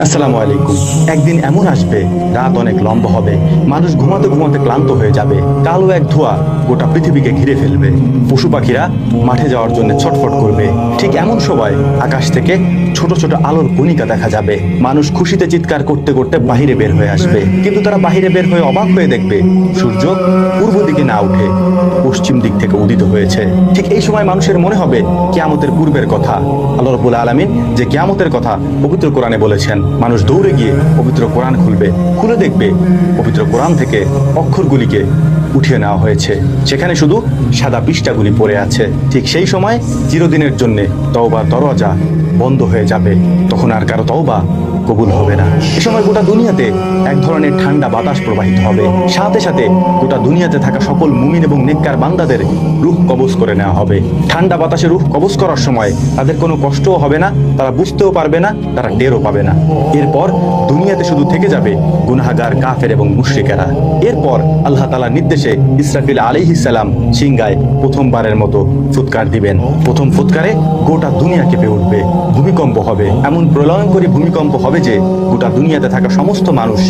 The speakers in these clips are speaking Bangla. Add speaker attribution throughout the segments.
Speaker 1: আসসালামু আলাইকুম। একদিন এমন আসবে, রাত অনেক লম্বা হবে, মানুষ ঘুমাতে ঘুমাতে ক্লান্ত হয়ে যাবে, কালো এক ধোঁয়া গোটা পৃথিবীকে ঘিরে ফেলবে, পশু পাখিরা মাঠে যাওয়ার জন্য ছটফট করবে। ঠিক এমন সময় আকাশ থেকে ছোট ছোট আলোর কণিকা দেখা যাবে। মানুষ খুশিতে চিৎকার করতে করতে বাহিরে বের হয়ে আসবে, কিন্তু তারা বাহিরে বের হয়ে অবাক হয়ে দেখবে সূর্য পূর্ব দিকে না উঠে পশ্চিম দিক থেকে উদিত হয়েছে। ঠিক এই সময় মানুষের মনে হবে কিয়ামতের পূর্বের কথা। আল্লাহ রাব্বুল আলামিন যে কিয়ামতের কথা পবিত্র কোরআনে বলেছেন, মানুষ দৌড়ে গিয়ে পবিত্র কোরআন খুলে দেখবে পবিত্র কোরআন থেকে অক্ষরগুলিকে উঠিয়ে নেওয়া হয়েছে, সেখানে শুধু সাদা পৃষ্ঠাগুলি পড়ে আছে। ঠিক সেই সময় চিরদিনের জন্য তওবার দরজা বন্ধ হয়ে যাবে, তখন আর কারো তওবা কবুল হবে না। এ সময় গোটা দুনিয়াতে এক ধরনের ঠান্ডা বাতাস প্রবাহিত হবে, সাথে সাথে গোটা দুনিয়াতে থাকা সকল মুমিন এবং নেককার বান্দাদের রূহ কবজ করে নেওয়া হবে। ঠান্ডা বাতাসে রূহ কবজ করার সময় তাদের কোনো কষ্টও হবে না, তারা বুঝতেও পারবে না, তারা টেরও পাবে না। এরপর দুনিয়াতে শুধু থেকে যাবে গুনাহগার, কাফের এবং মুশরিকেরা। এরপর আল্লাহ তাআলার নির্দেশে ইসরাফিল আলাইহিস সালাম সিংগায় প্রথমবারের মতো ফুৎকার দিবেন। প্রথম ফুৎকারে গোটা দুনিয়া কেঁপে উঠবে, ভূমিকম্প হবে, এমন প্রলয়ঙ্করী ভূমিকম্প হবে যে গোটা দুনিয়াতে থাকা সমস্ত মানুষ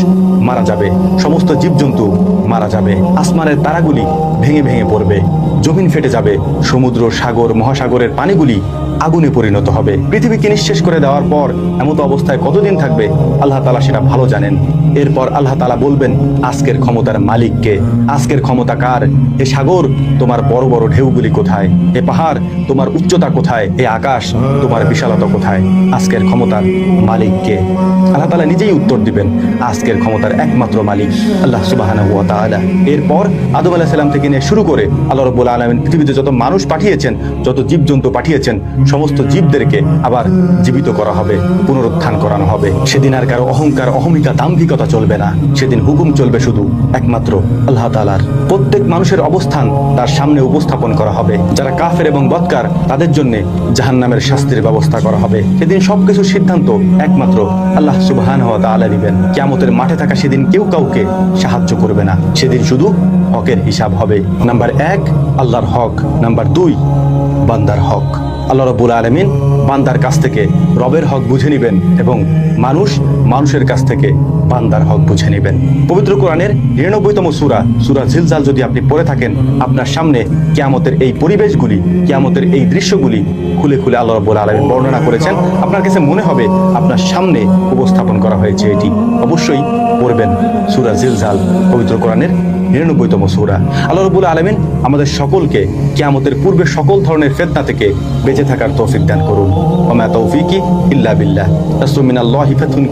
Speaker 1: মারা যাবে, সমস্ত জীবজন্তু মারা যাবে, আসমানের তারাগুলি ভেঙে ভেঙে পড়বে, জমিন ফেটে যাবে, সমুদ্র, সাগর, মহাসাগরের পানিগুলি আগুনে পরিণত হবে। পৃথিবীকে নিঃশেষ করে দেওয়ার পর এমতো অবস্থায় কতদিন থাকবে আল্লাহ তাআলা সেটা ভালো জানেন। এরপর আল্লাহ তাআলা বলবেন, আজকের ক্ষমতার মালিককে? আজকের ক্ষমতা কার? এ সাগর, তোমার বড় বড় ঢেউগুলি কোথায়? এ পাহাড়, তোমার উচ্চতা কোথায়? এ আকাশ, তোমার বিশালতা কোথায়? আজকের ক্ষমতার মালিককে? আল্লাহ তাআলা নিজেই উত্তর দিবেন, আজকের ক্ষমতার একমাত্র মালিক আল্লাহ সুবহানাহু ওয়া তাআলা। এরপর আদম আলাইহিস সালাম থেকে নিয়ে শুরু করে আল্লাহ রাব্বুল আলামিন পৃথিবীতে যত মানুষ পাঠিয়েছেন, যত জীবজন্তু পাঠিয়েছেন, সমস্ত জীবদেরকে আবার জীবিত করা হবে, পুনরুত্থান করানো হবে। সেদিন আর কারো অহংকার, অহমিকা, দাম্ভিকতা চলবে না। সেদিন হুকুম চলবে শুধু একমাত্র আল্লাহ তাআলার। প্রত্যেক মানুষের অবস্থান তার সামনে উপস্থাপন করা হবে। যারা কাফের এবং বদকার তাদের জন্য জাহান্নামের শাস্তির ব্যবস্থা করা হবে। সেদিন সবকিছুর সিদ্ধান্ত একমাত্র আল্লাহ সুবহানাহু ওয়া তাআলা নেবেন। কিয়ামতের মাঠে থাকা সেদিন কেউ কাউকে সাহায্য করবে না। সেদিন শুধু হকের হিসাব হবে। নাম্বার 1 আল্লাহর হক, নাম্বার 2 বান্দার হক। আল্লাহ রাব্বুল আলামিন বান্দার কাছ থেকে রবের হক বুঝে নেবেন এবং মানুষের কাছ থেকে বান্দার হক বুঝে নেবেন। পবিত্র কোরআনের 99তম সূরা জিলজাল যদি আপনি পড়ে থাকেন, আপনার সামনে কিয়ামতের এই পরিবেশগুলি, কিয়ামতের এই দৃশ্যগুলি খুলে খুলে আল্লাহ রাব্বুল আলামিন বর্ণনা করেছেন। আপনার কাছে মনে হবে আপনার সামনে উপস্থাপন করা হয়েছে এটি। অবশ্যই পড়বেন সূরা জিলজাল, পবিত্র কোরআনের 99তম সূরা। আল্লাহ রাব্বুল আলামিন আমাদের সকলকে কিয়ামতের পূর্বে সকল ধরনের ফিতনা থেকে বেঁচে থাকার তৌফিক দান করুন। ওয়া মা তৌফিকি ইল্লা বিল্লাহ। তাসমিনাল্লাহি ফাতহুন